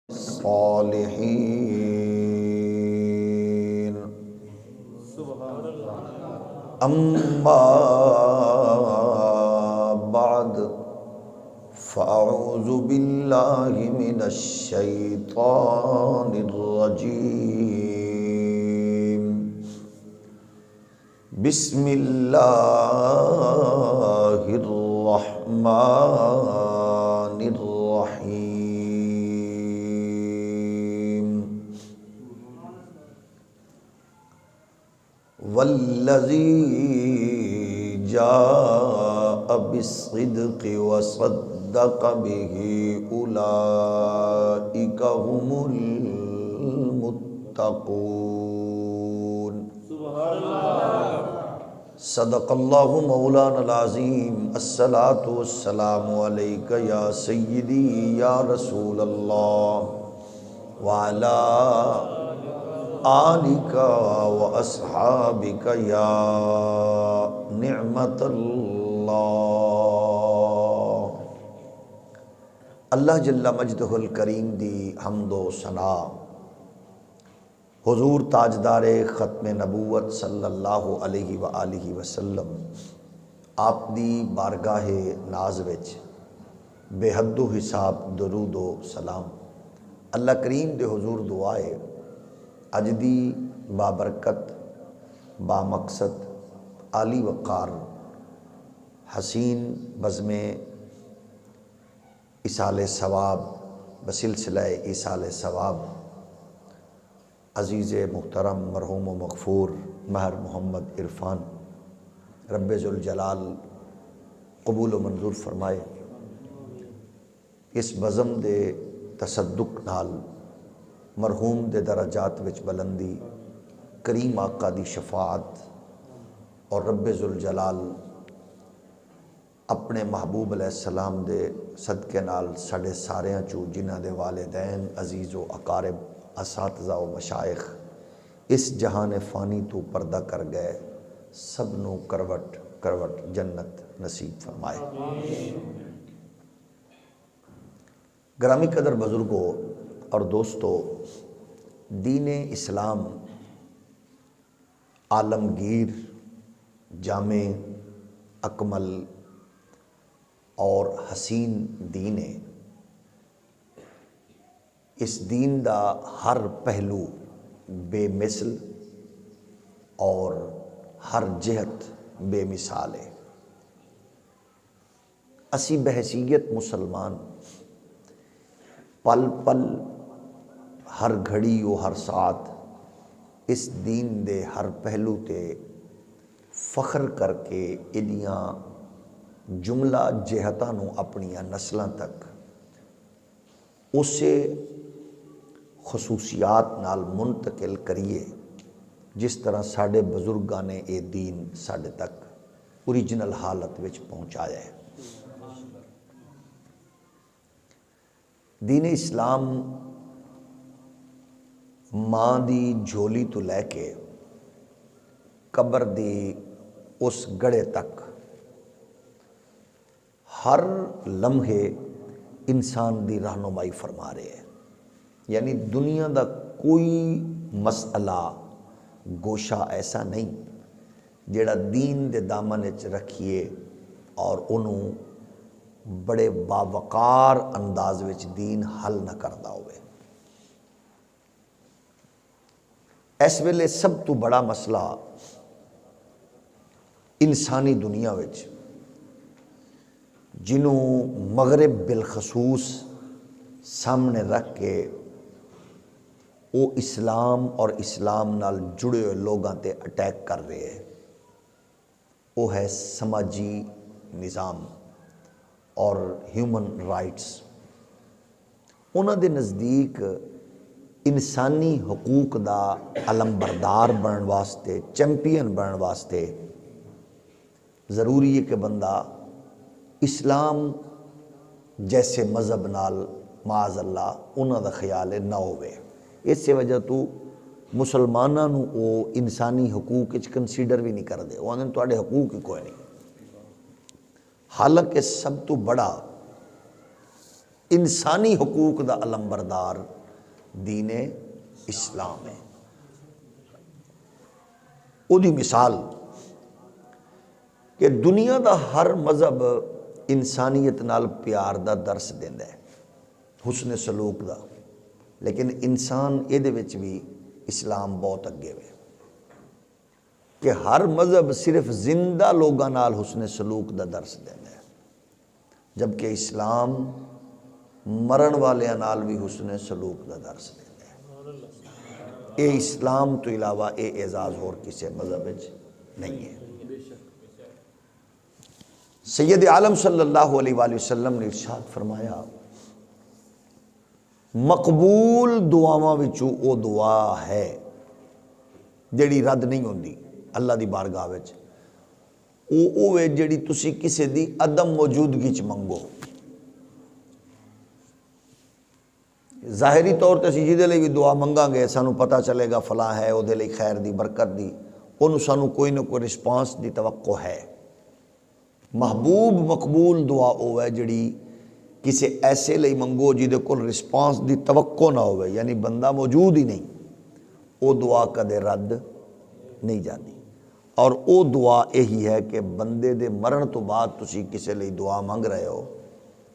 الصالحين أما بعد فأعوذ بالله من الشيطان الرجيم بسم الله الرحمن الرحيم والذي جاء بالصدق وصدق به أولئك هم المتقون صدق اللہ مولانا العظیم الصلاۃ والسلام علیک یا سیدی یا رسول اللہ وعلی آلک واصحابک یا نعمت اللہ جل مجدہ الکریم دی حمد و ثنا حضور تاجدار ختم نبوت صلی اللہ علیہ وآلہ وسلم آپ دی بارگاہ ناز وچ بے حد و حساب درود و سلام اللہ کریم دے حضور دعائے اج دی بابرکت بامقصد عالی وقار حسین بزم ایصال ثواب بسلسلہ ایصال ثواب عزیز محترم مرحوم و مغفور مہر محمد عرفان رب ذوالجلال قبول و منظور فرمائے۔ اس بزم دے تصدق نال مرحوم دے درجات وچ بلندی، کریم آقا دی شفاعت اور رب ذوالجلال اپنے محبوب علیہ السلام دے صدقے نال ساڑے ساریاں چو جنہ دے والدین عزیز و اقارب اساتذہ و مشائخ اس جہان فانی تو پردہ کر گئے، سب نو کروٹ کروٹ جنت نصیب فرمائے۔ گرامی قدر بزرگوں اور دوستو، دین اسلام عالمگیر، جامع، اکمل اور حسین دین ہے۔ اس دین دا ہر پہلو بے مثل اور ہر جہت بے مثال ہے۔ اسی بحیثیت مسلمان پل پل ہر گھڑی و ہر ساتھ اس دین دے ہر پہلو تے فخر کر کے ایڈیاں جملہ جہتاں نو اپنیاں نسلاں تک اسے خصوصیات نال منتقل کریے جس طرح ساڑے بزرگاں نے اے دین ساڑے تک اوریجنل حالت وچ پہنچایا ہے۔ دین اسلام ماں دی جھولی تو لے کے قبر دی اس گڑے تک ہر لمحے انسان دی رہنمائی فرما رہے ہیں۔ یعنی دنیا دا کوئی مسئلہ گوشہ ایسا نہیں جیڑا دین دے دامن وچ رکھیے اور انہوں بڑے باوقار انداز وچ دین حل نہ کردا ہوئے۔ اس ویلے سب تو بڑا مسئلہ انسانی دنیا وچ جنہوں مغرب بالخصوص سامنے رکھ کے وہ اسلام اور اسلام نال جڑے ہوئے لوگاں تے اٹیک کر رہے ہیں، وہ ہے سماجی نظام اور ہیومن رائٹس۔ انہاں دے نزدیک انسانی حقوق دا علمبردار بنن واسطے، چیمپئن بنن واسطے ضروری ہے کہ بندہ اسلام جیسے مذہب نال معاذ اللہ انہاں دا خیال نہ ہوئے۔ اس سے وجہ تو مسلمانوں وہ انسانی حقوق کنسیڈر بھی نہیں کرتے، وہ آدھے تواڈے حقوق ہی کوئی نہیں۔ حالانکہ سب تو بڑا انسانی حقوق دا علمبردار دین اسلام ہے۔ وہ دی مثال کہ دنیا دا ہر مذہب انسانیت نال پیار دا درس دیندا ہے، حسن سلوک دا، لیکن انسان یہ وچ بھی اسلام بہت اگے ہوئے کہ ہر مذہب صرف زندہ لوگاں نال حسن سلوک دا درس دیندا ہے، جبکہ اسلام مرن والیاں نال بھی حسن سلوک دا درس دیندا ہے۔ اے اسلام تو علاوہ اے اعزاز اور کسی مذہب وچ نہیں ہے۔ سید عالم صلی اللہ علیہ وآلہ وسلم نے ارشاد فرمایا، مقبول دعاواں وچوں او دعا ہے جڑی رد نہیں ہوندی اللہ دی بارگاہ وچ، او ہے جڑی تسی کسے دی عدم موجودگی چ منگو۔ ظاہری طور تے اسی جہدے لئی بھی دعا منگاں گے سانو پتہ چلے گا فلاں ہے، او دے لئی خیر دی برکت دی، اونوں سانو کوئی نہ کوئی رسپانس دی توقع ہے۔ محبوب مقبول دعا او ہے جڑی کسی ایسے لئی منگو جہدے کول رسپانس دی توقع نہ ہوئے، یعنی بندہ موجود ہی نہیں، او دعا کدے رد نہیں جاتی۔ اور او دعا یہی ہے کہ بندے دے مرن تو بعد تسی کسی لئی دعا منگ رہے ہو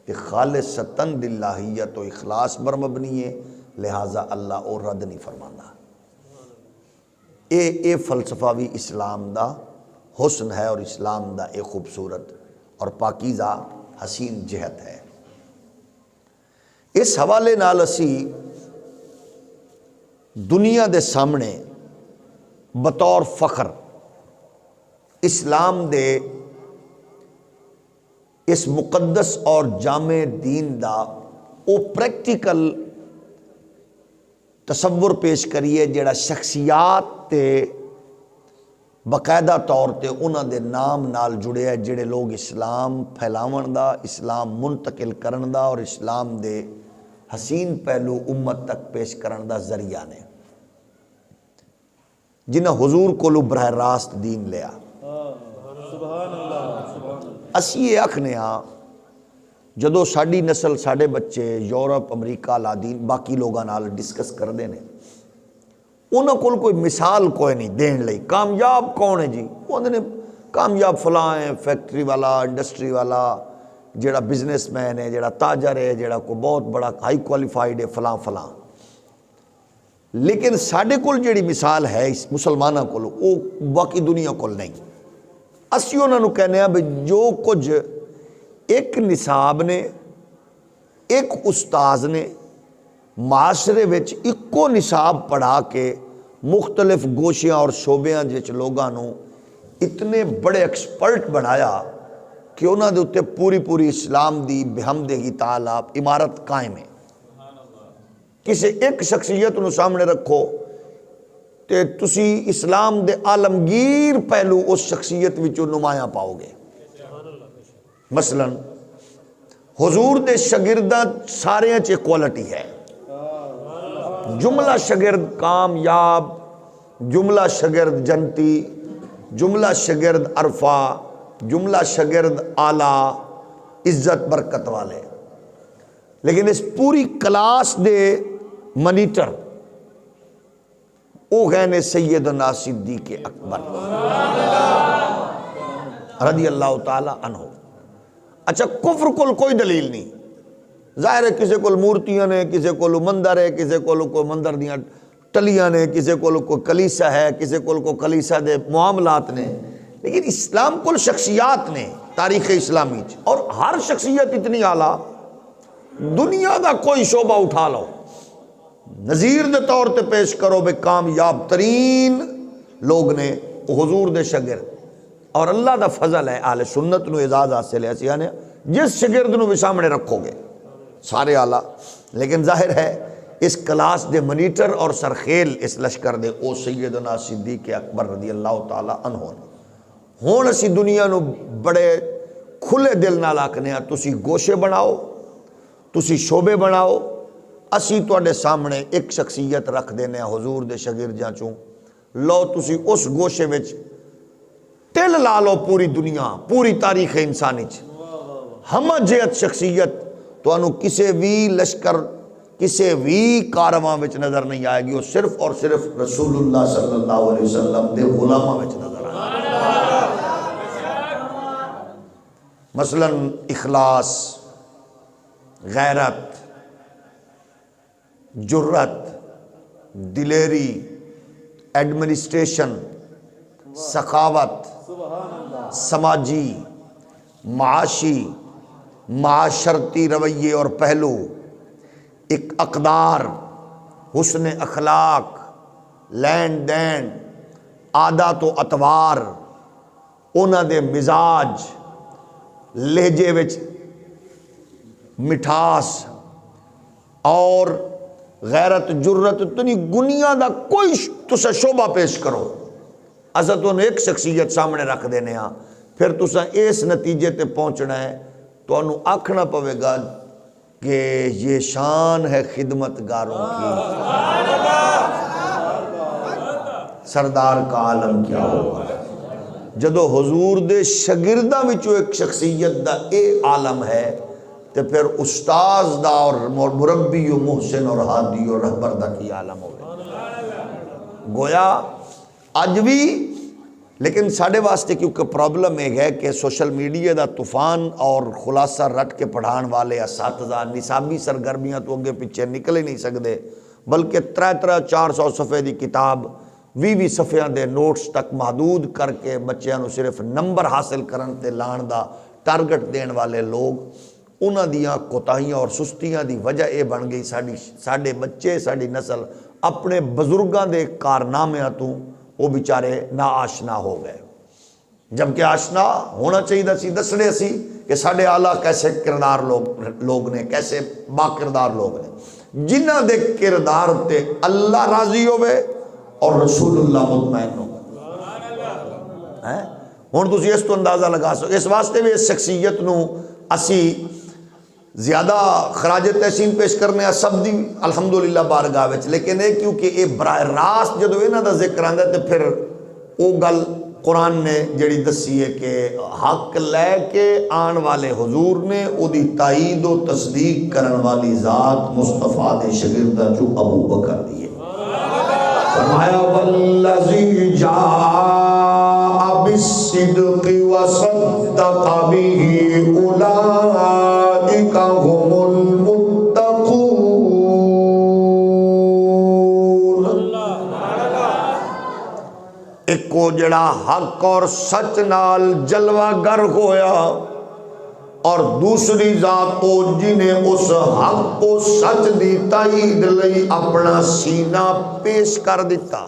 کہ خالصتاً للہیت و اخلاص بر مبنی ہے، لہٰذا اللہ او رد نہیں فرمانا۔ اے فلسفہ بھی اسلام دا حسن ہے اور اسلام دا ایک خوبصورت اور پاکیزہ حسین جہت ہے۔ اس حوالے نال اسی دنیا دے سامنے بطور فخر اسلام دے اس مقدس اور جامع دین دا او پریکٹیکل تصور پیش کریے جڑا شخصیات تے باقاعدہ طور تے انہاں دے نام نال جڑے ہے، جڑے لوگ اسلام پھیلاون دا، اسلام منتقل کرن دا اور اسلام دے حسین پہلو امت تک پیش کرن دا ذریعہ نے، جنہاں حضور کولو براہ راست دین لیا۔ اسی یہ آکھنے ہاں جدو ساڈی نسل ساڈے بچے یورپ امریکہ لادین باقی لوگاں نال ڈسکس کردے نے، انہاں کول کوئی مثال کوئی نہیں دین لئی کامیاب کون ہے جی، وہ نے کامیاب فلاں ہے، فیکٹری والا، انڈسٹری والا، جڑا بزنس مین ہے، جڑا تاجر ہے، جڑا کو بہت بڑا ہائی کوالیفائیڈ ہے، فلاں فلاں۔ لیکن ساڈے کول جڑی مثال ہے اس مسلماناں کول وہ باقی دنیا کول نہیں۔ اسی انہاں نوں کہنے ہیں بھئی جو کچھ ایک نصاب نے، ایک استاذ نے معاشرے وچ اکو نصاب پڑھا کے مختلف گوشیاں اور شعبیاں جچ لوگاں نوں اتنے بڑے ایکسپرٹ بنایا کہ انہاں دے اتے پوری پوری اسلام دی بحمدہ تعالیٰ عمارت قائم ہے۔ کسی ایک شخصیت نو سامنے رکھو تے تسی اسلام دے عالمگیر پہلو اس شخصیت وچوں نمایاں پاؤ گے۔ مثلا حضور دے شاگرداں سارے چ کوالٹی ہے، جملہ شاگرد کامیاب، جملہ شاگرد جنتی، جملہ شاگرد عرفہ، جملہ شاگرد اعلیٰ عزت برکت والے۔ لیکن اس پوری کلاس دے منیٹر او گئے سیدنا صدیق اکبر رضی اللہ تعالی عنہ۔ اچھا کفر کول کوئی دلیل نہیں، ظاہر ہے کسی کول مورتیاں نے، کسی کول مندر ہے، کسی کول کوئی مندر دیاں ٹلیاں نے، کسی کول کوئی کلیسا ہے، کسی کول کوئی کلیسا دے معاملات نے، لیکن اسلام کول شخصیات نے تاریخ اسلامی اور ہر شخصیت اتنی اعلیٰ، دنیا دا کوئی شعبہ اٹھا لو نظیر دے طور تے پیش کرو بے کامیاب ترین لوگ نے حضور دے شاگرد، اور اللہ دا فضل ہے اہل سنت نو اعزاز حاصل ہے، اسی نے جس شاگرد نو بھی سامنے رکھو گے سارے اعلیٰ، لیکن ظاہر ہے اس کلاس دے منیٹر اور سرخیل اس لشکر دے او سیدنا صدیق اکبر رضی اللہ تعالی عنہ نے۔ ہون اسی دنیا نو بڑے کھلے دل نال آکھنے ہاں تسی گوشے بناؤ، تسی شعبے بناؤ، اسی تواڈے سامنے ایک شخصیت رکھ دینے حضور دے شاگرداں چوں، لو تسی اس گوشے وچ تل لا لو پوری دنیا، پوری تاریخ انسانی چ ہمہ جہت شخصیت تو انہوں کسے بھی لشکر کسے بھی کارواں وچ نظر نہیں آئے گی، وہ صرف اور صرف رسول اللہ صلی اللہ علیہ وسلم دے غلاماں وچ نظر آئے گی۔ مثلا اخلاص، غیرت، جرت، دلیری، ایڈمنسٹریشن، سخاوت، سماجی، معاشی، معاشرتی رویے اور پہلو، ایک اقدار، حسن اخلاق، لین دین، عادات و اطوار، انہاں دے مزاج، لہجے وچ مٹھاس اور غیرت، جرت، تنی گنیا دا کوئی تسا شعبہ پیش کرو، اسا تو ایک شخصیت سامنے رکھ دینے ہاں، پھر تسا اس نتیجے تے پہنچنا ہے، تو انہوں آکھنا پوے گا کہ یہ شان ہے خدمتگاروں کی، سردار کا عالم کیا ہوگا۔ جدو حضور دے شاگرداں وچوں ایک شخصیت دا اے عالم ہے، تو پھر استاذ دا اور مربی و محسن اور ہادی و رہبر دا کی عالم ہوگا۔ گویا آج بھی، لیکن ساڑھے واسطے کیونکہ پرابلم ایک ہے کہ سوشل میڈیا دا طوفان اور خلاصہ رٹ کے پڑھان والے اساتذہ نصابی سرگرمیاں تو اگے پیچھے نکل ہی نہیں سکتے، بلکہ 300-400 صفحے دی کتاب 20 صفحیاں دے نوٹس تک محدود کر کے بچیاں نو صرف نمبر حاصل کرن تے لان دا ٹارگٹ دین والے لوگ، انہاں دیاں کوتاہیاں اور سستیاں دی وجہ اے بن گئی ساڈے بچے، ساڈی نسل اپنے بزرگاں دے کارنامے تو وہ بیچارے نا آشنا ہو گئے، جبکہ آشنا ہونا چاہیے سی، دسنے سی کہ ساڈے آلہ کیسے کردار لوگ نے، کیسے با کردار لوگ نے، جنہ دے کردار تے اللہ راضی ہوئے اور رسول اللہ مطمئن ہو۔ ہن تسی اس تو اندازہ لگا سکو، اس واسطے بھی اس شخصیت نو اسی زیادہ خراج تحسین پیش کرنے ہیں سب دی الحمدللہ بارگاہ وچ، لیکن یہ کیونکہ یہ براہ راست جدو انہاں دا ذکر آندا ہے تو پھر وہ گل قرآن نے جڑی دسی ہے کہ حق لے کے آن والے حضور نے او دی تائید و تصدیق کرن والی ذات مصطفیٰ دے شاگرداں چوں ابو بکر دی ہے۔ فرمایا والذی جاء بالصدق وصدق به اولئک هم المتقون۔ ایک کو جڑا حق اور سچ نال جلوہ گر ہویا، اور دوسری ذات کو جنہیں اس حق و سچ دی تائید لئی اپنا سینہ پیش کر دیتا،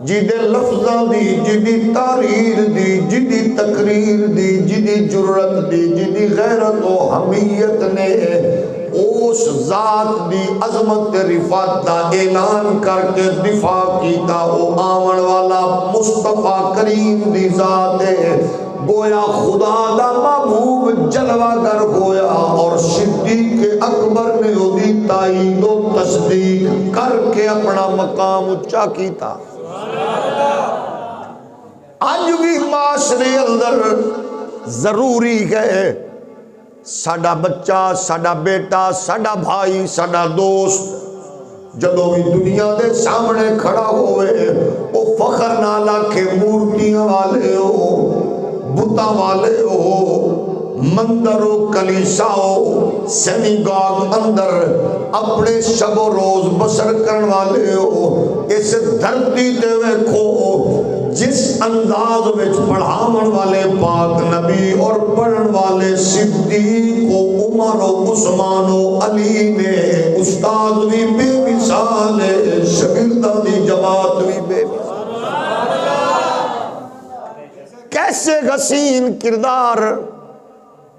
جدے لفظاں دی، جدی تحریر دی، جدی تقریر دی، جدی جرت دی، جدی غیرت و حمیت نے اس ذات دی عظمت رفعت دا اعلان کر کے دفاع کیتا، او آون والا مصطفیٰ کریم دی ذات ہے، گویا خدا دا محبوب جلوہ گر ہویا، اور صدیق اکبر نے دی تائید و تصدیق کر کے اپنا مقام اونچا کیتا۔ آج بھی معاشرے اندر ضروری ہے ساڈا بچہ، ساڈا بیٹا، ساڈا بھائی، ساڈا دوست جدو بھی دنیا دے سامنے کھڑا ہوئے، وہ فخر نہ لاکھے مورتیاں والے ہو، بتاں والے ہو، مندر و کلیسا ہو، سینیگاگ اندر اپنے شب و روز بسر کرن والے ہو، اس دھرتی تے ویکھو جس انداز وچ پڑھاون والے پاک نبی اور پڑھن والے صدیق و عمر و عثمان و علی نے، استاد بھی بے مثال ہے، شاگرداں دی جماعت بھی بے مثال، کیسے حسین کردار،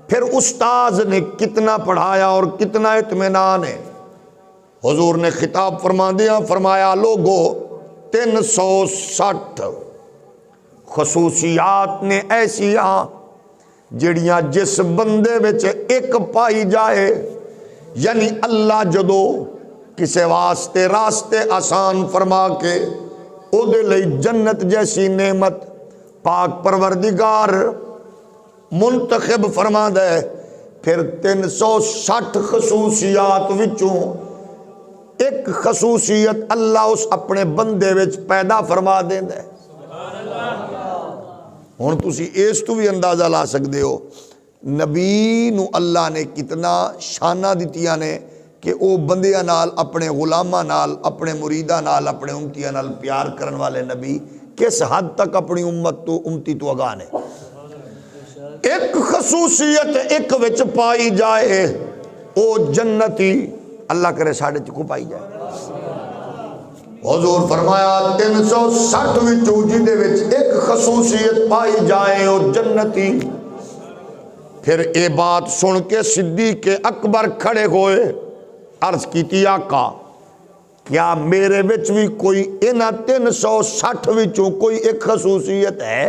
پھر استاذ نے کتنا پڑھایا اور کتنا اطمینان ہے۔ حضور نے خطاب فرما دیا، فرمایا لوگو 360 خصوصیات نے ایسیاں جڑیاں جس بندے وچ ایک پائی جائے، یعنی اللہ جدو کسے واسطے راستے آسان فرما کے او دے لئی جنت جیسی نعمت پاک پروردگار منتخب فرما دے، پھر 360 خصوصیات وچوں ایک خصوصیت اللہ اس اپنے بندے وچ پیدا فرما دیندا ہے۔ ہن تسی اس تو بھی اندازہ لا سکدے ہو نبی نو اللہ نے کتنا شانہ دتیاں نے کہ او بندیاں نال، اپنے غلاماں نال، اپنے مریداں نال، اپنے امتیاں نال پیار کرن والے نبی کس حد تک اپنی امتی تو اگاہ نے۔ ایک خصوصیت ایک وچ پائی جائے او جنتی، اللہ کرے ساڑھے چکو پائی جائے۔ حضور فرمایا 360 وچوں جدے وچ ایک خصوصیت پائی جائے او جنتی۔ پھر اے بات سن کے صدیق اکبر کھڑے ہوئے، عرض کیتی آقا کیا میرے وچ بھی کوئی انہاں 360 وچوں کوئی ایک خصوصیت ہے؟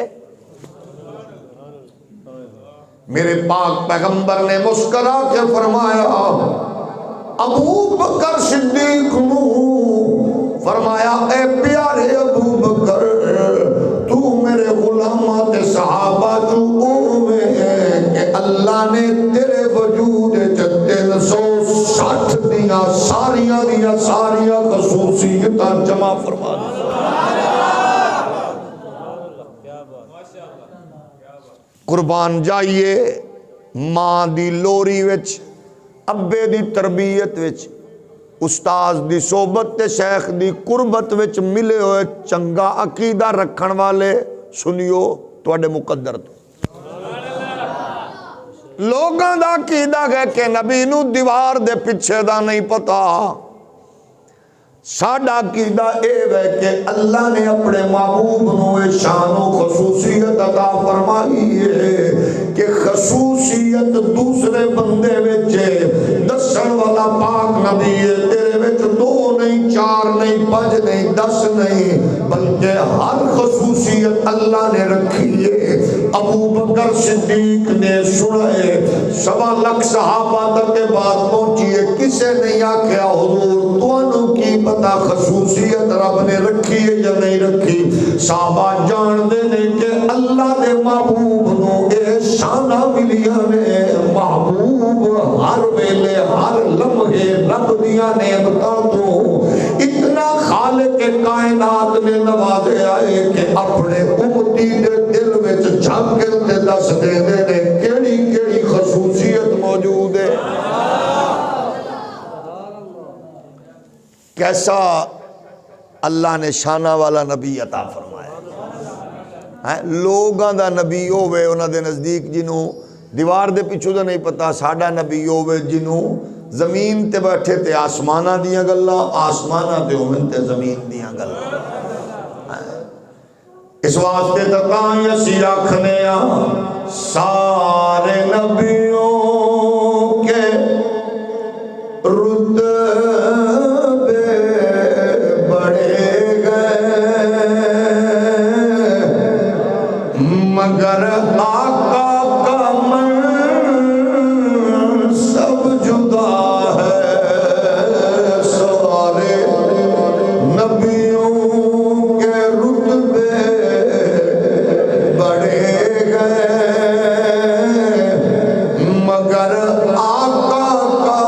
میرے پاک پیغمبر نے مسکرا کے فرمایا ابو بکر صدیق نو فرمایا اے پیارے ابو بکر تو میرے غلامات صحابہ جو اوے کہ اللہ نے تیرے وجود 360 دیاں ساریاں خصوصیتاں جمع فرما دی۔ قربان جائیے ماں دی لوری وچ، ابے دی تربیت وچ، استاذ دی صحبت تے شیخ دی قربت وچ ملے ہوئے چنگا عقیدہ رکھن والے سنیو تواڈے مقدر تو لوگاں دا عقیدہ ہے کہ نبی نو دیوار دے پیچھے دا نہیں پتا، ساڈا عقیدہ اے ہے کہ اللہ نے اپنے محبوب نو شان و خصوصیت عطا فرمائی ہے کہ خصوصیت دوسرے بندے وچ دسن والا پاک نبی ہے، تیرے وچ 2 نہیں 4 نہیں 5 نہیں 10 نہیں بلکہ ہر خصوصیت اللہ نے رکھی ہے۔ ابو بکر صدیق نے سنائے 1.25 لاکھ صحابہ تک کے بعد پہنچی ہے، کسے نہیں آکھیا حضور تانوں کی پتہ خصوصیت رب نے رکھی ہے یا نہیں رکھی؟ صحابہ جان دے نے کہ اللہ دے محبوب نو اے شانہ ملیاں نے، محبوب ہر ویلے ہر لمحے رب دیاں نعمتاں تو اتنا خالق کائنات نے نوازے آئے کہ اپنے امتی دے دل وچ جھانک کے دس دے نے کیڑی کیڑی خصوصیت موجود ہے۔ کیسا اللہ نے شانہ والا نبی عطا فرمایا۔ لوگاں دا نبی ہوئے انہاں دے نزدیک جنہوں دیوار دے پیچھو دا نہیں پتا، ساڈا نبی ہوئے جنہوں زمین تے بیٹھے تے آسمانہ دیاں گلاں، آسمانہ تے ہومن تے زمین دیاں گلاں۔ اس واسطے تکاں یسی آکھنے سارے نبیوں کے رتبے بڑھے گئے مگر آقا کا منصب جدا ہے۔ سارے نبیوں کے رتبے بڑھے گئے مگر آقا کا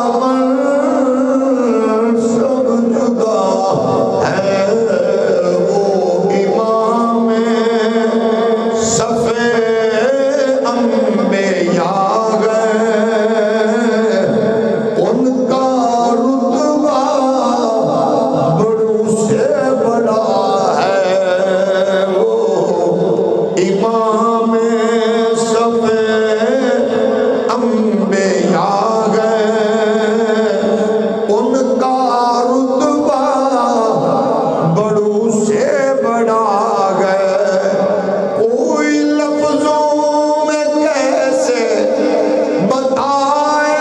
منصب جدا ہے۔ وہ امام صف انبیاء گئے، ان کا رتبہ بڑوں سے بڑا ہے۔ وہ امام صف انبیاء گئے، ان کا رتبہ بڑوں سے بڑا گئے۔ کوئی لفظوں میں کیسے بتائے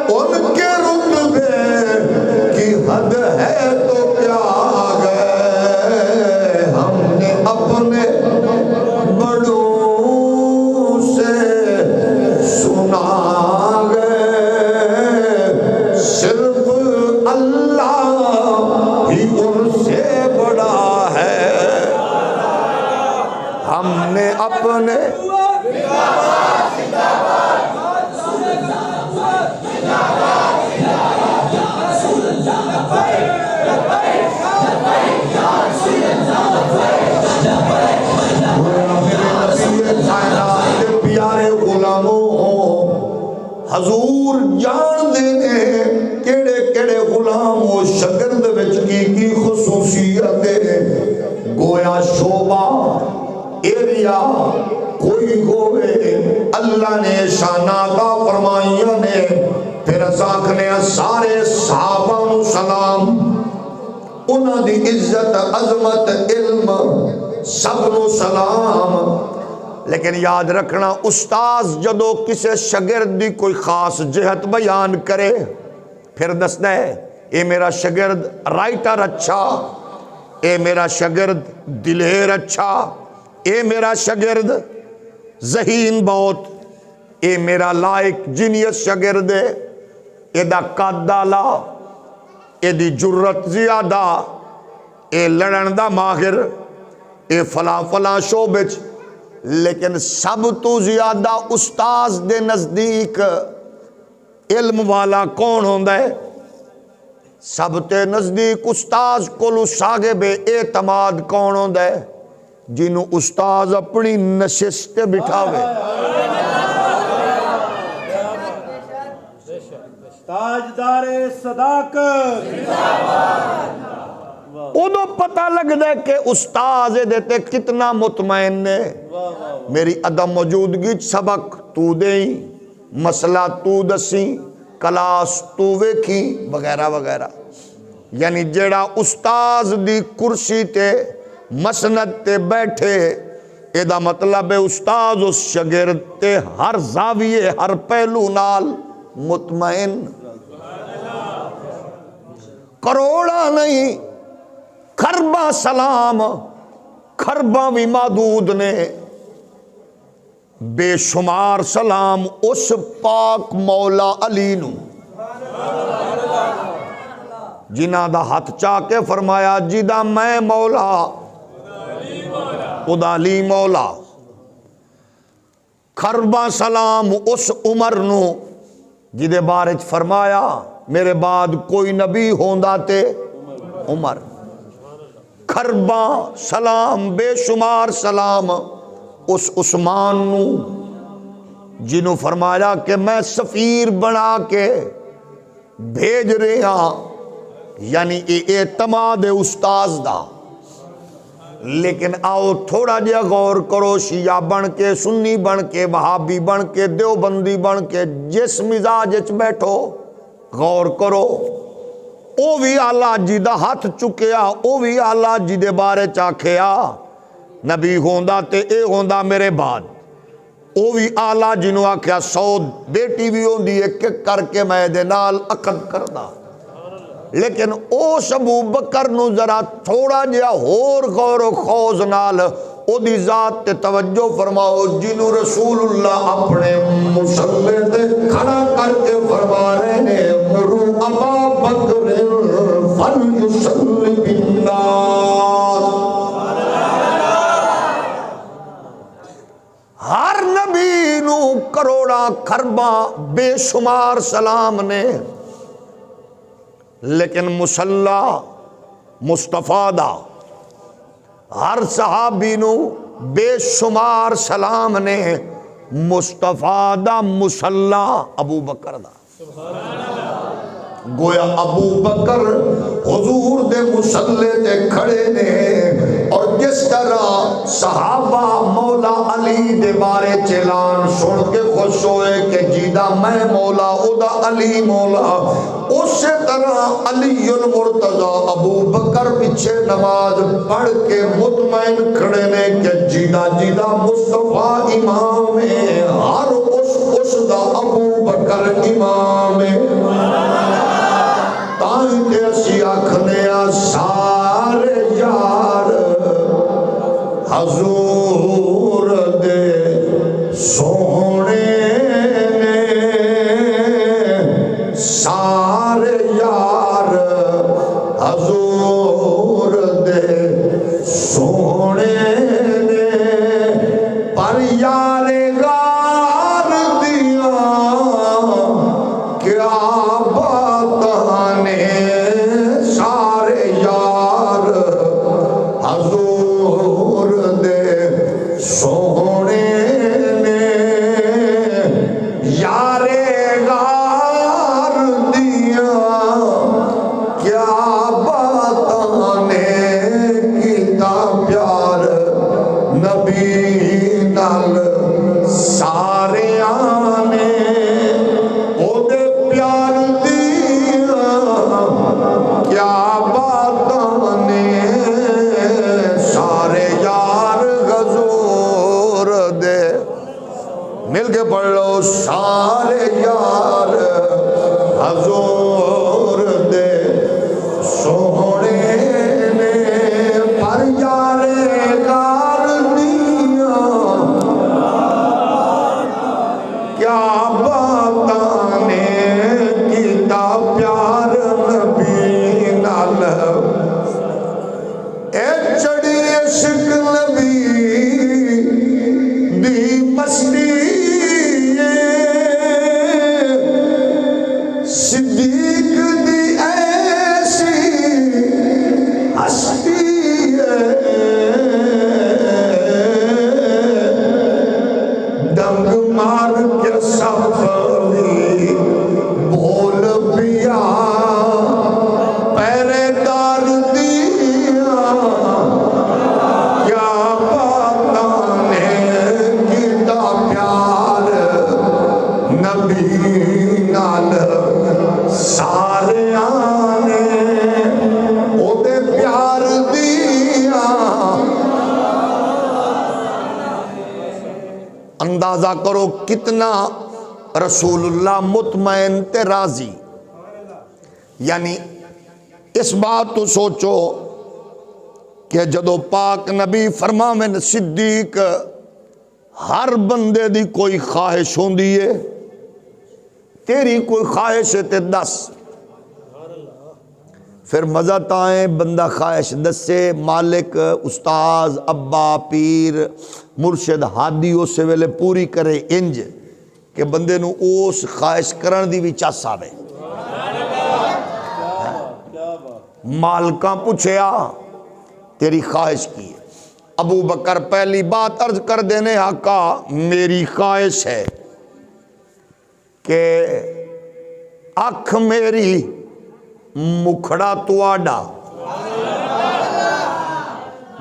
ان کے رتبے کی حد ہے تو کیا گئے۔ ہم نے اپنے بڑوں سے سنا گئے، صرف اللہ ہی ان سے بڑا ہے۔ ہم نے اپنے یا کوئی ہوئے اللہ نے شانہ عطا فرمائیاں نے پھر ساکھنے سارے صحابہ سلام انہاں دی عزت عظمت علم سب نو سلام لیکن یاد رکھنا استاذ جدو کسے شاگرد دی کوئی خاص جہت بیان کرے پھر دستا ہے اے میرا شاگرد رائٹر اچھا اے میرا شاگرد دلیر اچھا اے میرا شاگرد ذہین بہت اے میرا لائق جینیس شاگرد ہے اے دا قد آلا اے دی جرت زیادہ اے لڑن دا ماہر اے فلاں فلاں شعبچ لیکن سب تو زیادہ استاذ دے نزدیک علم والا کون ہوندا ہے سب تے نزدیک استاذ کولو صاحب اعتماد کون ہوندا ہے جنوں استاذ اپنی نشست تے بٹھاوے تاجدار صداقت ادو پتہ لگ دے کہ استاذ دیتے کتنا مطمئن نے میری عدم موجودگی سبق تو دیں مسئلہ تو دسیں کلاس تو ویکھی وغیرہ وغیرہ یعنی جیڑا استاذ دی کرسی تے مسند تے بیٹھے ادا مطلب ہے استاذ اس شاگرد تے ہر زاویے ہر پہلو نال مطمئن کروڑا نہیں خربہ سلام خربہ بھی معدود نے بے شمار سلام اس پاک مولا علی نو جنہ دا ہاتھ چاہ کے فرمایا جدہ میں مولا خدا علی مولا خربہ سلام اس عمر نو جدے بارے فرمایا میرے بعد کوئی نبی ہوندا تے عمر خربہ سلام بے شمار سلام اس عثمان نو جنہوں فرمایا کہ میں سفیر بنا کے بھیج رہے ہاں یعنی اعتماد استاذ دا لیکن آؤ تھوڑا جا غور کرو شیعہ بن کے سنی بن کے وہابی بن کے دیوبندی بن کے جس مزاج بیٹھو غور کرو او بھی آلہ جی دا ہاتھ چکیا او بھی آلہ جی دے بارے چاکھیا نبی ہوندہ تے اے ہوندہ میرے بعد او بھی آلہ جنہوں آکھیا سعود بیٹی بھی ہوندی ہے کہ کر کے میں دے نال عقد کردہ لیکن او ابو بکر نو ذرا تھوڑا جیا ہور غور و خوض نال او دی ذات تے توجہ فرماؤ جنہوں رسول اللہ اپنے مصلی تے کھڑا کر کے فرما رہے ہیں مرو ابا بکر فلیصلی بالناس ہر نبی نو کروڑا خربہ بے شمار سلام نے لیکن مصلی مصطفیٰ دا ہر صحابی نو بے شمار سلام نے مصطفیٰ دا مصلی ابو بکر دا گویا ابو بکر حضور دے مصلی تے کھڑے نے اور جس طرح صحابہ مولا علی دے بارے چلان سن کے خوش ہوئے کہ جیدہ میں مولا ادا علی مولا اسی طرح علی المرتضی ابو بکر پیچھے نماز پڑھ کے مطمئن کھڑے نے کہ جیدہ جیدہ مصطفیٰ امام ہے ہر اس دا ابو بکر امام ہے تائیں تے اسی آکھنے سارے یار حضور دے سونے نے سارے یار حضور دے سونے نے پر یار غار دیا کیا باتانے سارے یار حضور دے سونے نے یار غار دیا کیا بات اندازہ کرو کتنا رسول اللہ مطمئن تے راضی. یعنی اس بات تو سوچو کہ جدو پاک نبی فرماویں صدیق ہر بندے دی کوئی خواہش ہوندی ہے، تیری کوئی خواہش ہے تے دس. پھر مزہ تائیں بندہ خواہش دسے، مالک استاذ ابا پیر مرشد ہادی اس ویلے پوری کرے انج کہ بندے نو اس خواہش کرن دی بھی چس آوے. مالکاں پوچھیا تیری خواہش کی ہے؟ ابو بکر پہلی بات عرض کر دینے آقا میری خواہش ہے کہ اکھ میری مکھڑا تواڈا.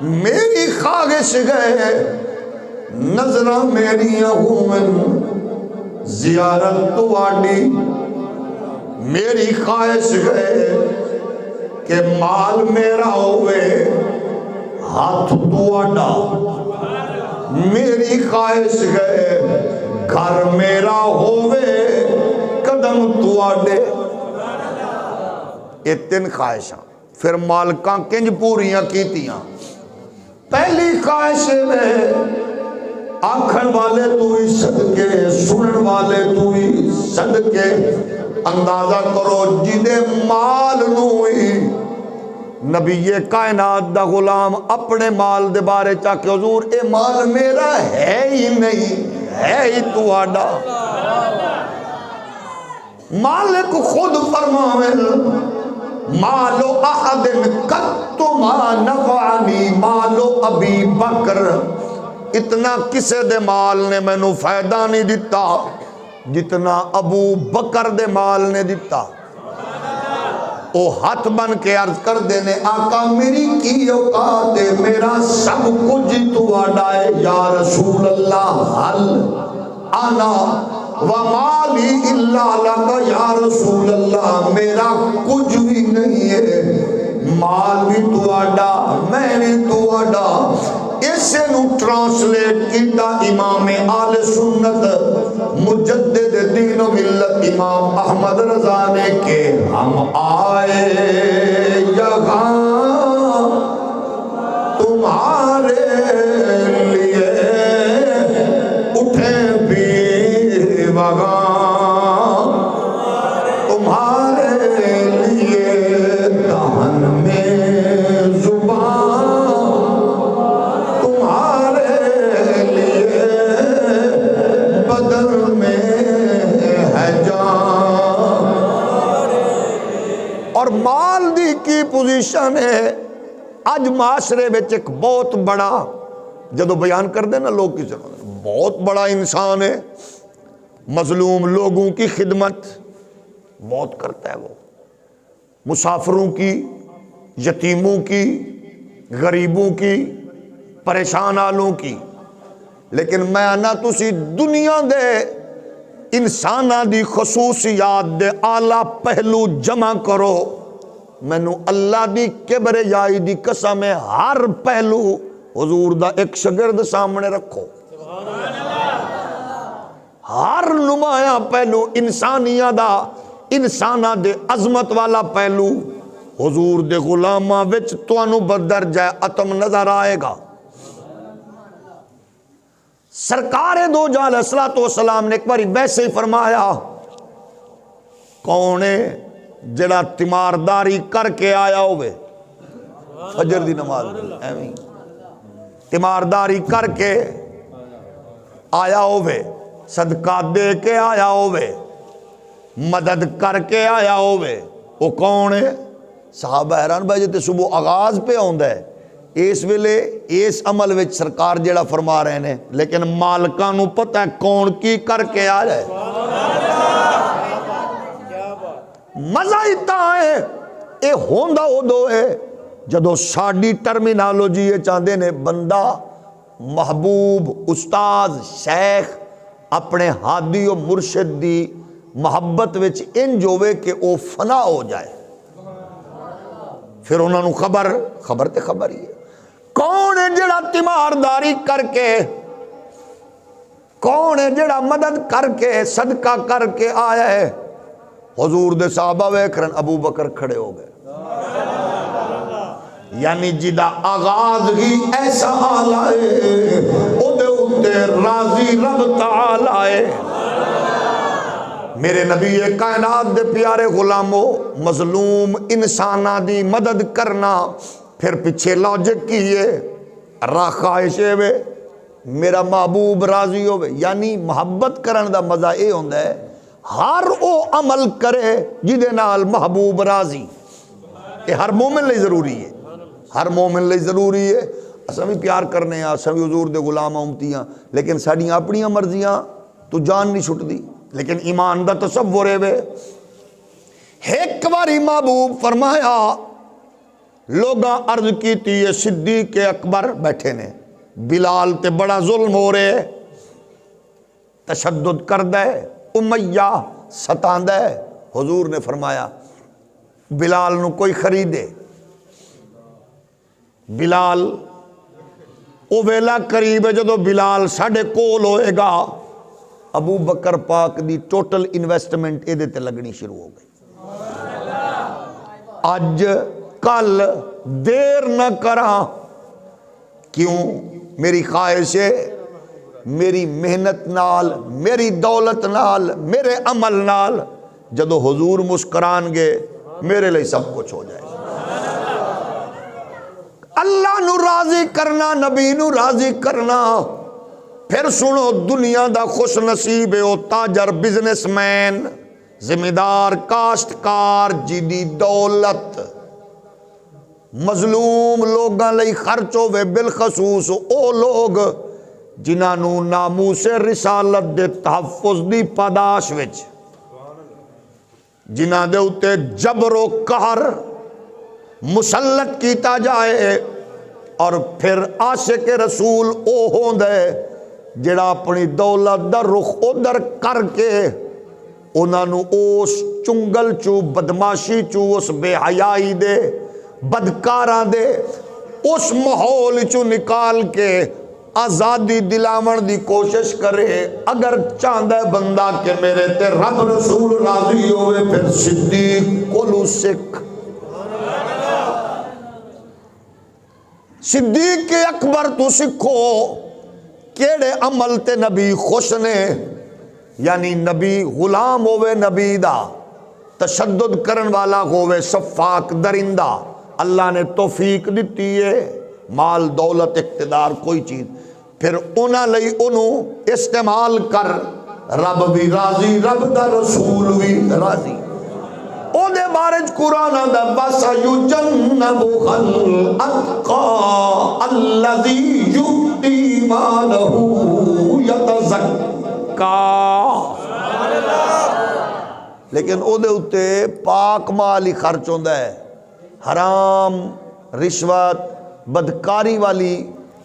میری خواہش گئے نظرہ میری ہوں زیارت تواڈی. میری خواہش گئے کہ مال میرا ہوئے ہاتھ تواڈا. میری خواہش گئے گھر میرا ہوئے قدم تواڈے. یہ تین خواہشاں پھر مالکاں کنج پوریاں کیتیاں. پہلی خواہش میں آنکھن والے تو ہی صدقے سنن والے تو ہی صدقے. اندازہ کرو جدے مال نوئی نبی کائنات دا غلام اپنے مال دے بارے چاہ کہ حضور اے مال میرا ہے ہی نہیں ہے ہی تواڈا. مالک خود فرماویں مالو احد قط ما نفعنی مالو ابی بکر. اتنا کسے دے مال نے میں نو فائدہ نہیں دیتا جتنا ابو بکر دے مال نے دیتا. او ہاتھ بن کے عرض کر دینے آقا میری کی اوقات ہے میرا سب کچھ تواڈا ہے. یا رسول اللہ حل انا ومالی الا لکا. یا رسول اللہ میرا کچھ بھی نہیں ہے، مال بھی تواڈا میں بھی تواڈا. اسے نو ٹرانسلیٹ کیتا امام آل سنت مجدد دین و ملت امام احمد رضا نے کہ ہم آئے یہاں تمہارے لیے اٹھیں بھی وہاں تمہارے لیے دہن میں زبان تمہارے لیے بدن میں ہے جان. اور مال دی کی پوزیشن ہے اج معاشرے وچ ایک بہت بڑا جدو بیان کر دے نا لوگ کسی بہت بڑا انسان ہے، مظلوم لوگوں کی خدمت بہت کرتا ہے، وہ مسافروں کی یتیموں کی غریبوں کی پریشان آلوں کی. لیکن میں آنا تسی دنیا دے انسانہ دی خصوصیات دے اعلیٰ پہلو جمع کرو میں نو اللہ دی کبریائی دی قسم ہے ہر پہلو حضور دا ایک شگرد سامنے رکھو. ہر نمایاں پہلو انسانیہ دا انسانہ دے عظمت والا پہلو حضور دے غلامہ وچ توانو بدرجہ اتم نظر آئے گا. سرکار دو جہاں علیہ السلام نے ایک باری ویسے ہی فرمایا کون ہے جڑا تیمارداری کر کے آیا ہوئے فجر دی نماز تیمارداری کر کے آیا ہوئے صدقہ دے کے آیا ہوئے مدد کر کے آیا ہوئے وہ کون ہے؟ صحابہ حیران بھائی جتے صبح آغاز پہ آؤندہ ہے اس ویلے اس عمل وچ سرکار جیڑا فرما رہے ہیں لیکن مالکاں نو پتہ ہے کون کی کر کے آ جائے. مزہ اتا ہے اے ہوندہ ہو دو ہے جدو ساڑی ٹرمینالوجی یہ چاہتے نے بندہ محبوب استاذ شیخ اپنے ہادی و مرشد دی محبت وچ انج ہوئے کہ او فنا ہو جائے پھر انہوں نے خبر تے خبر ہی ہے کون ہے جڑا تیمارداری کر کے کون ہے جڑا مدد کر کے صدقہ کر کے آیا ہے؟ حضور دے صحابہ ویکھن ابو بکر کھڑے ہو گئے، یعنی جدا آغاز ہی ایسا آلہ ہے او دے اتے راضی رب تعالی ہے۔ میرے نبی کائنات دے پیارے غلاموں، مظلوم انسانہ دی مدد کرنا، پھر پیچھے لاجک کیے خواہش ہے میرا محبوب راضی ہوئے، یعنی محبت کرن دا مزہ اے ہوندا ہے ہر او عمل کرے جدے نال محبوب راضی۔ یہ ہر مومن لئی ضروری ہے، ہر مومن لئی ضروری ہے۔ اساں بھی پیار کرنے ہیں، اساں بھی حضور دے غلام امتیاں، لیکن ساڈیاں اپنیاں مرضیاں تو جان نہیں چھٹ دی، لیکن ایمان دا تصور ہے وے۔ ایک باری محبوب فرمایا، لوگاں عرض کیتی ہے صدیق اکبر بیٹھے نے، بلال تے بڑا ظلم ہو رہے، تشدد کردہ ہے، امیہ ستاندہ ہے۔ حضور نے فرمایا بلال نو کوئی خریدے۔ بلال او ویلا قریب ہے جدو بلال ساڑھے کول ہوئے گا، ابو بکر پاک دی ٹوٹل انویسٹمنٹ ایدے تے لگنی شروع ہو گئی۔ آج کل دیر نہ کرا، کیوں؟ میری خواہش ہے میری محنت نال، میری دولت نال، میرے عمل نال جدو حضور مسکران گے میرے لئے سب کچھ ہو جائے۔ اللہ نو راضی کرنا، نبی نو راضی کرنا۔ پھر سنو دنیا دا خوش نصیب ہے او تاجر، بزنس مین، ذمہ دار، کاشتکار جی دولت مظلوم لوگاں لئی خرچ ہوئے، بالخصوص او لوگ جنہاں نو ناموس رسالت دے تحفظ دی پاداش وچ، جنہاں دے اتے جبر و قہر مسلط کیتا جائے، اور پھر عاشق رسول او ہوندے جڑا اپنی دولت دا رخ ادھر کر کے انہاں نو اس چنگل چو، بدماشی چو، اس بے حیائی دے، بدکاراں دے اس ماحول چو نکال کے آزادی دلاون دی کوشش کرے۔ اگر چاہندہ ہے بندہ کہ میرے تے رب رسول راضی ہوئے، پھر صدیق کولو سکھ۔ صدیق اکبر تو سکھو کیڑے عمل تے نبی خوش نے، یعنی نبی غلام ہوئے نبی دا، تشدد کرن والا ہوئے صفاق درندہ۔ اللہ نے توفیق دیتی ہے، مال دولت اقتدار کوئی چیز، پھر انہاں لئی انہوں استعمال کر، رب بھی راضی، رب دا رسول بھی راضی۔ او دے بارج قرآن دا بس یجنبها الاتقى الذی یؤتی مالہ یتزکا۔ لیکن او دے اتے پاک مال ہی خرچ ہوندہ ہے، حرام، رشوت، بدکاری والی،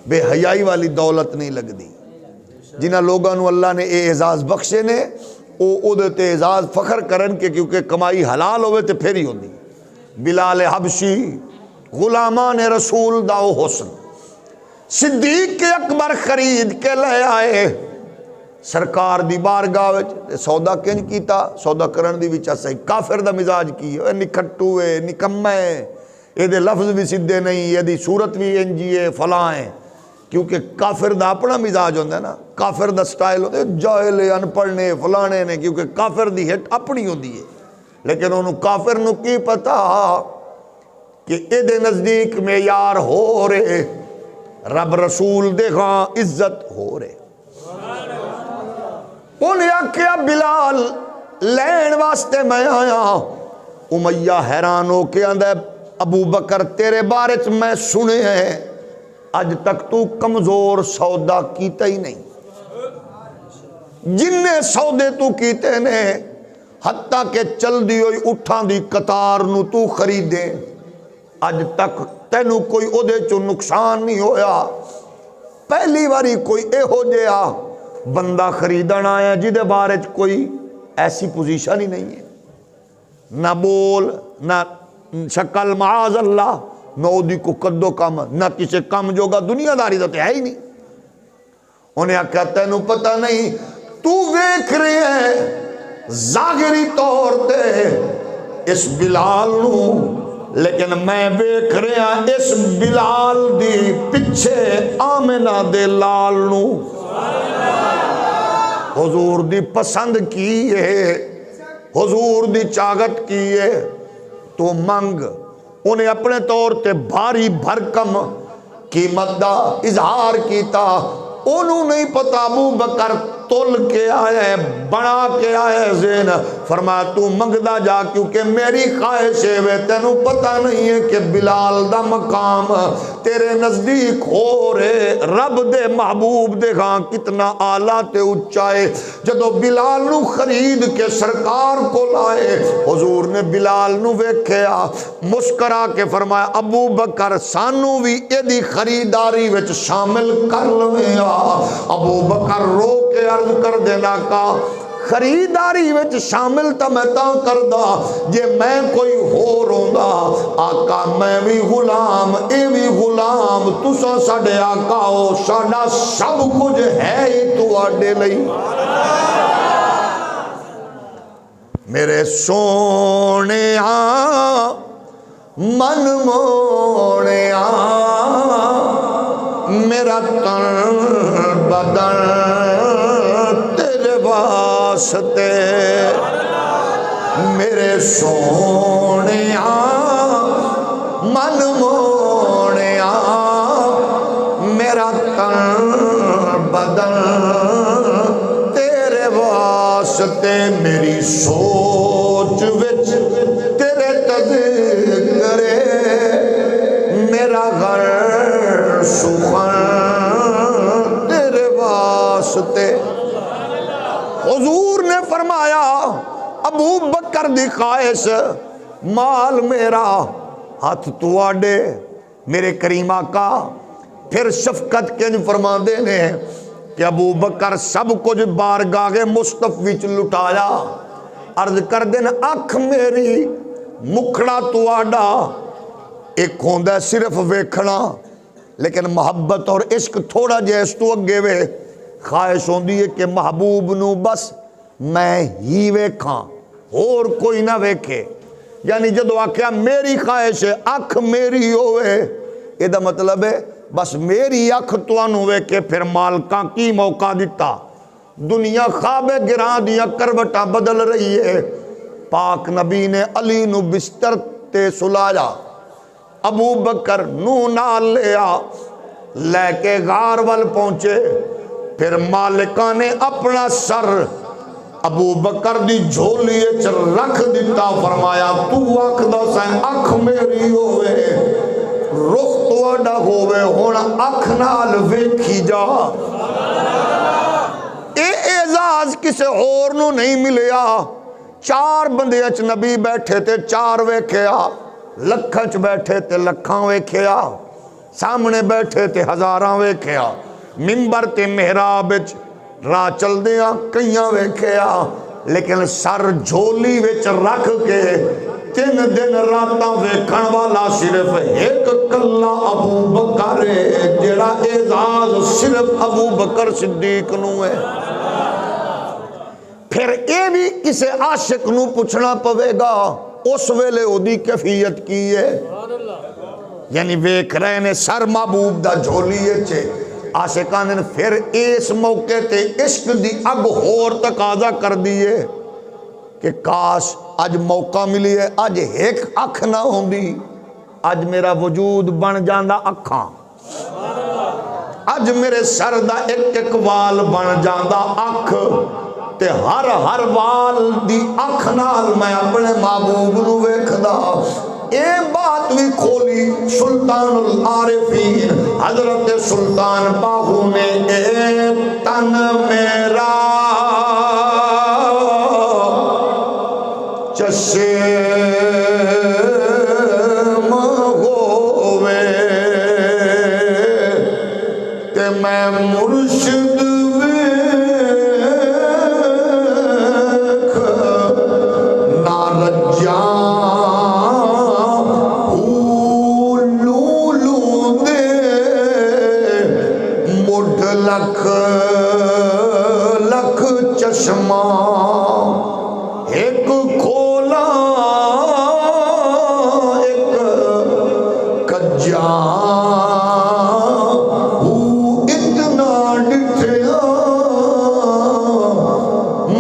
بے حیائی والی دولت نہیں لگ دی۔ جنہاں لوگاں نو اللہ نے اے اعزاز بخشے نے، او دے تے اعزاز فخر کرن کے کیونکہ کمائی حلال ہوئے تے پھر ہی ہوندی۔ بلال حبشی غلامان رسول دا او حسن، صدیق اکبر خرید کے لے آئے سرکار دی بارگاہ وچ۔ سودا کنج کیتا؟ سودا کرن دی وچ صحیح کافر دا مزاج کی ہے، نکھٹو ہے، نکمہ ہے، یہ دے لفظ بھی سدھے نہیں، یہ دی صورت بھی انجی ہے، فلاں ہے، کیونکہ کافر دا اپنا مزاج ہوندہ ہے نا، کافر دا سٹائل ہوندہ ہے، جاہل ان پڑھنے فلانے نے، کیونکہ کافر دی ہٹ اپنی ہوندی ہے۔ لیکن انہوں کافر نو کی پتا کہ اے دے نزدیک معیار ہو رہے، رب رسول دے ہاں عزت ہو رہے۔ انہیں آکھیا بلال لین واسطے میں آیا۔ امیہ حیران ہو کے آندہ ابو بکر تیرے بارے میں سنے ہیں، آج تک تو کمزور سودا کیتا ہی نہیں، جننے سودے تو کیتے نے، حتیٰ کہ چل دی ہوئی اٹھان دی قطار نو تو خریدے، آج تک تینو کوئی عہدے چو نقصان نہیں ہویا۔ پہلی باری کوئی اے ہو جیا بندہ خریدن آیا جدے بارے کوئی ایسی پوزیشن ہی نہیں ہے، نہ بول، نہ شکل، معاذ اللہ، نہ دی کو قد و کم، نہ کسی کم جو گا، دنیا داری تو ہے ہی نہیں۔ انہیں آکھا تینوں پتہ نہیں تو ویکھ رہے ہیں ظاہری طور تے اس بلال نو، لیکن میں ویکھ رہا اس بلال دی پچھے آمنہ دے لال نو۔ حضور دی پسند کی ہے، حضور دی چاگت کی ہے، تو منگ۔ انہیں اپنے طور تے بھاری بھرکم قیمت دا اظہار کیتا۔ انہوں نہیں پتا ابو بکر تول کے آیا ہے، بنا کے آیا ہے زین۔ فرمایا تو منگدا جا کیونکہ میری خواہش ہے، تینوں پتہ نہیں ہے کہ بلال دا مقام تیرے نزدیک ہو رہے، رب دے محبوب دے گاں کتنا آلہ تے اچائے۔ جدو بلال نو خرید کے سرکار کو لائے، حضور نے بلال نو ویکھیا، مسکرا کے فرمایا ابو بکر سانو بھی ایدی خریداری وچ شامل کر لویا۔ ابو بکر رو کے عرض کر دینا کا خریداری وچ شامل تا میں تا کردہ جے میں کوئی ہو روندا۔ آقا میں بھی غلام اے بھی غلام، تسا ساڑے آقا ہو، ساڑا سب کچھ ہے ہی تو آڈے لئی۔ میرے سونے من موڑے میرا تن بدن تیرے واسطے، میرے سونے من موڑے میرا تن بدن تیرے واسطے، میری سوچ وچ تیرے تذکرے میرا گھر سخن تیرے واسطے۔ حضور نے فرمایا ابو بکر دی خواہش مال میرا ہاتھ تو آڈے میرے کریم آقا۔ پھر شفقت کے فرما دینے کہ ابو بکر سب کچھ بارگاہ مصطفی وچ لٹایا۔ عرض کر دین اکھ میری مکھڑا تو آڈا، ایک ہوندہ صرف ویکھنا، لیکن محبت اور عشق تھوڑا جیس تو اگے وے۔ خواہش ہوندی ہے کہ محبوب نو بس میں ہی ویکھاں اور کوئی نہ ویکھے، یعنی جدو آکھیا میری خواہش ہے اکھ میری ہوئے، یہ دا مطلب ہے بس میری اکھ تو انو ویکھے۔ پھر مالکاں کی موقع دیتا، دنیا خواب گراں دیا کروٹاں بدل رہی ہے۔ پاک نبی نے علی نو بستر تے سلایا، ابو بکر نو نال لیا، لے کے غار وال پہنچے۔ پھر مالکہ نے اپنا سر ابو بکر دی جھولی چ رکھ دیتا، فرمایا تو آکھ دا سائیں اکھ میری ہوئے، رخ تو اڈا ہوئے، ہونا اکھ نال ویکھی جا۔ اے اعزاز کسے اور نو نہیں ملیا۔ چار بندے اچ نبی بیٹھے تھے، چار ویکھیا، لکھاں چ بیٹھے تے لکھاں ویکھیا، سامنے بیٹھے تے ہزاراں ویکھیا، منبر تے محراب وچ راہ چل دیاں کئیاں ویکھیا، لیکن سر جھولی وچ رکھ کے 3 دن راتاں ویکھن والا صرف ایک کلا ابو بکر ہے، جڑا اعزاز صرف ابو بکر صدیق نو ہے۔ پھر اے بھی کسے عاشق نو پوچھنا پوے گا اس ویلے او دی کیفیت کی ہے، یعنی ویکھ رہے نے سر محبوب دا جھولی چھے۔ عاشقان نے پھر اس موقع تے عشق دی اگ ہور تقاضا کر دیئے کہ کاش آج موقع ملی ہے، آج ایک اکھ نہ ہوندی، آج میرا وجود بن جاندہ اکھاں، آج میرے سر دا ایک وال بن جاندہ اکھ، تے ہر وال دی اکھ نال میں اپنے محبوب نو ویکھدا۔ اے بات بھی کھولی سلطان العارفین حضرت سلطان باہو نے، اے تن میرا چشم ہوئے تے میں مرشد لکھ اتنا ڈٹھیا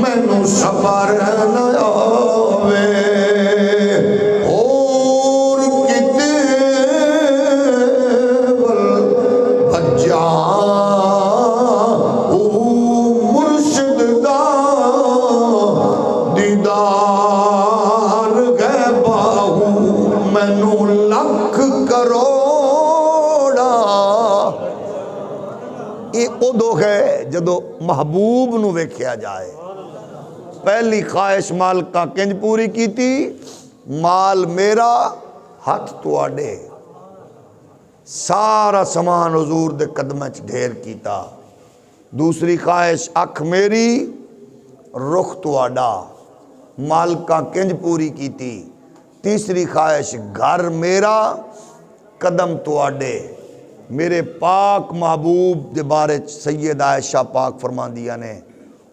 مینوں صبر نہ آوے اور کتے ول بھجا مرشد دا دیدار گئے باہو مینوں لکھ کروڑا یہ ادو ہے جدو محبوب نو ویکھیا جائے پہلی خواہش مال کا کنج پوری کی تھی مال میرا ہاتھ تواڈے سارا سامان حضور دے قدمیں چ ڈھیر کیتا دوسری خواہش اکھ میری رخ تواڈا مال کا کنج پوری کی تھی تیسری خواہش گھر میرا قدم تواڈے میرے پاک محبوب دے بارے سید عائشہ پاک فرماندیاں نے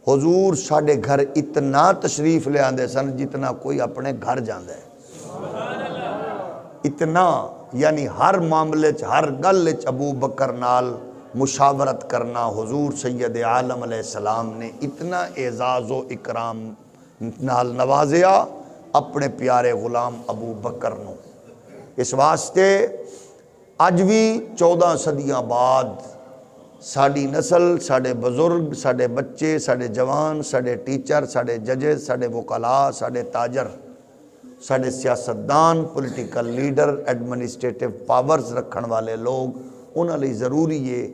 حضور ساڑھے گھر اتنا تشریف لے آندے سن جتنا کوئی اپنے گھر جاندے ہے اتنا یعنی ہر معاملے چ ہر گل چ ابو بکر نال مشاورت کرنا حضور سید عالم علیہ السلام نے اتنا اعزاز و اکرام نال نوازیا اپنے پیارے غلام ابو بکر نو اس واسطے اج بھی 14 صدیاں بعد ساڑی نسل ساڑے بزرگ ساڑے بچے ساڑے جوان ساڑے ٹیچر ساڑے ججز ساڑے وکلاء ساڑے تاجر ساڑے سیاستدان پولیٹیکل لیڈر ایڈمنسٹریٹو پاورز رکھن والے لوگ انہاں لئی ضروری ہے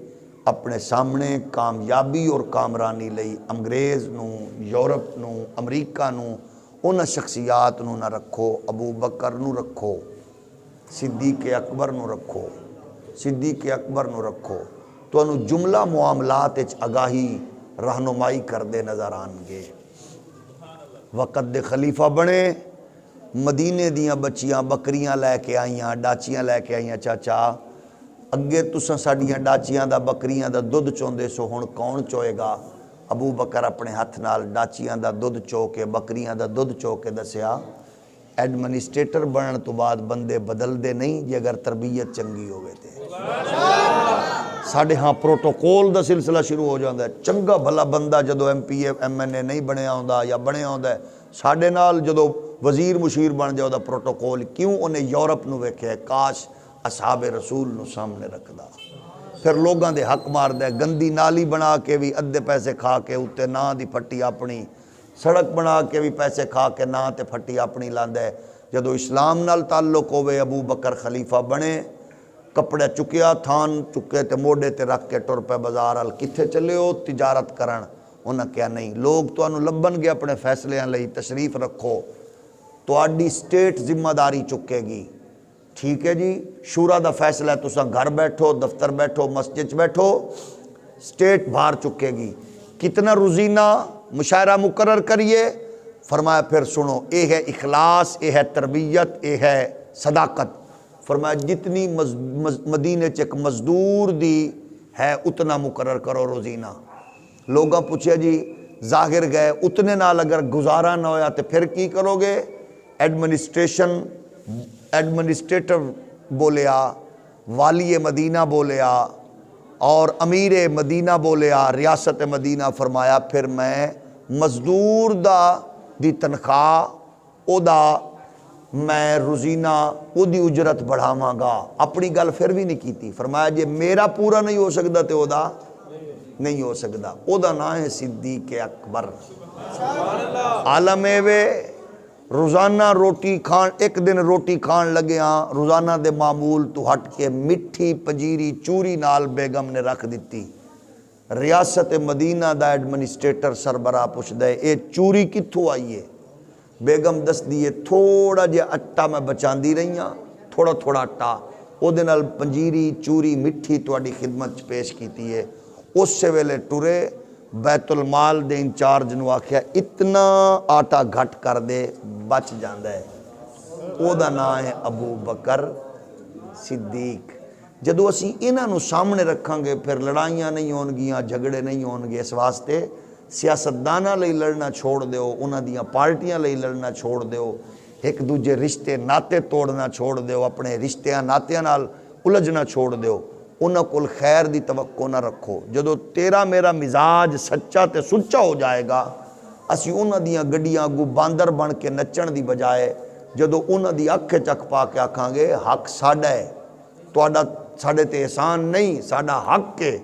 اپنے سامنے کامیابی اور کامرانی لئی انگریز نو یورپ نو امریکہ نو انہاں شخصیات نو نہ رکھو ابو بکر نو رکھو صدیق اکبر نو رکھو صدیق اکبر نو رکھو تو انہوں جملہ معاملات اچ آگاہی رہنمائی کر دے نظر آنگے وقت دے خلیفہ بنے مدینے دیاں بچیاں بکریاں لے کے آئیاں ڈاچیاں لے کے آئیاں چاچا اگے تساں ساڈیاں ڈاچیاں دا بکریاں دا دودھ چوندے سو ہن کون چوئے گا ابو بکر اپنے ہاتھ نال ڈاچیاں دا دودھ چو کے بکریاں دا دودھ چو کے دسیا ایڈمنسٹریٹر بنن تو بعد بندے بدل دے نہیں جے اگر تربیت چنگی ہوئے تھے ساڑھے ہاں پروٹوکول دا سلسلہ شروع ہو جاندہ ہے چنگا بھلا بندہ جدو ایم پی ایم این اے نہیں بنے آندہ یا بنے آندہ ہے ساڑھے نال جدو وزیر مشیر بن جاؤ دا پروٹوکول کیوں انہیں یورپ نو ویکھے ہے کاش اصحاب رسول نو سامنے رکھ دا پھر لوگاں دے حق مار دے گندی نالی بنا کے بھی ادھے پیسے کھا کے اتے نا دی پھٹی اپنی سڑک بنا کے بھی پیسے کھا کے نا تے پھٹی اپنی لاندے جدو اسلام نال تعلق ہوئے ابو بکر خلیفہ بنے کپڑے چکیا تھان چکے تے موڑے تے رکھ کے ٹر پہ بازار ال کتھے چلے ہو تجارت کرن انہاں کیا نہیں لوگ تو انہوں لبن گے اپنے فیصلے لئی تشریف رکھو تو آڈی سٹیٹ ذمہ داری چکے گی ٹھیک ہے جی شورا دا فیصلہ ہے تساں گھر بیٹھو دفتر بیٹھو مسجد بیٹھو سٹیٹ باہر چکے گی کتنا روزینہ مشاعرہ مقرر کریے فرمایا پھر سنو اے ہے اخلاص اے ہے تربیت اے ہے صداقت فرمایا جتنی مدینے چک مزدور دی ہے اتنا مقرر کرو روزینہ لوگاں پوچھے جی ظاہر گئے اتنے نال اگر گزارا نہ ہویا تو پھر کی کرو گے ایڈمنسٹریٹر بولیا والی مدینہ بولیا اور امیر مدینہ بولیا ریاست مدینہ فرمایا پھر میں مزدور دی تنخواہ او دا میں روزینہ او دی اجرت بڑھاواں گا اپنی گل پھر بھی نہیں کیتی فرمایا جے میرا پورا نہیں ہو سکتا تو او دا نہیں ہو سکتا او دا نام ہے صدیق اکبر عالم وے روزانہ روٹی کھان ایک دن روٹی کھان لگے ہاں روزانہ دے معمول تو ہٹ کے مٹھی پنجیری چوری نال بیگم نے رکھ دیتی ریاست مدینہ دا ایڈمنسٹریٹر سربراہ پوچھ دے اے چوری کتھوں آئیے بیگم دس دیئے تھوڑا جے اٹا میں بچان دی رہی ہاں تھوڑا تھوڑا اٹا او دے نال پنجیری چوری مٹھی تواڈی خدمت پیش کیتی ہے اس سے ویلے ٹورے بیت المال دے انچارج نو آکھیا اتنا آٹا گھٹ کر دے بچ جاندہ ہے او دا نام ہے ابو بکر صدیق جدو اسی انہاں نو سامنے رکھاں گے پھر لڑائیاں نہیں ہون گیاں جھگڑے نہیں ہون گے اس واسطے سیاستداناں لئی لڑنا چھوڑ دیو انہاں دیاں پارٹیاں لئی لڑنا چھوڑ دیو ایک دوجے رشتے ناتے توڑنا چھوڑ دیو اپنے رشتیاں ناتیاں نال ਉਲਝਣਾ ਛੋੜ ਦਿਓ, ਉਹਨਾਂ ਕੋਲ ਖੈਰ ਦੀ ਤਵੱਕੋ ਨਾ ਰੱਖੋ। ਜਦੋਂ ਤੇਰਾ ਮੇਰਾ ਮਿਜ਼ਾਜ ਸੱਚਾ ਤੇ ਸੁੱਚਾ ਹੋ ਜਾਏਗਾ, ਅਸੀਂ ਉਹਨਾਂ ਦੀਆਂ ਗੱਡੀਆਂ ਅੱਗੋਂ ਬਾਂਦਰ ਬਣ ਕੇ ਨੱਚਣ ਦੀ ਬਜਾਏ ਜਦੋਂ ਉਹਨਾਂ ਦੀ ਅੱਖ 'ਚ ਅੱਖ ਪਾ ਕੇ ਆਖਾਂਗੇ ਹੱਕ ਸਾਡਾ ਹੈ, ਤੁਹਾਡਾ ਸਾਡੇ ਤੇ ਅਹਿਸਾਨ ਨਹੀਂ, ਸਾਡਾ ਹੱਕ ਹੈ,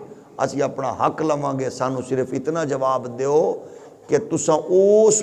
ਅਸੀਂ ਆਪਣਾ ਹੱਕ ਲਵਾਂਗੇ। ਸਾਨੂੰ ਸਿਰਫ ਇਤਨਾ ਜਵਾਬ ਦਿਓ ਕਿ ਤੁਸੀਂ ਉਸ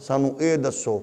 ਸਾਨੂੰ ਇਹ ਦੱਸੋ,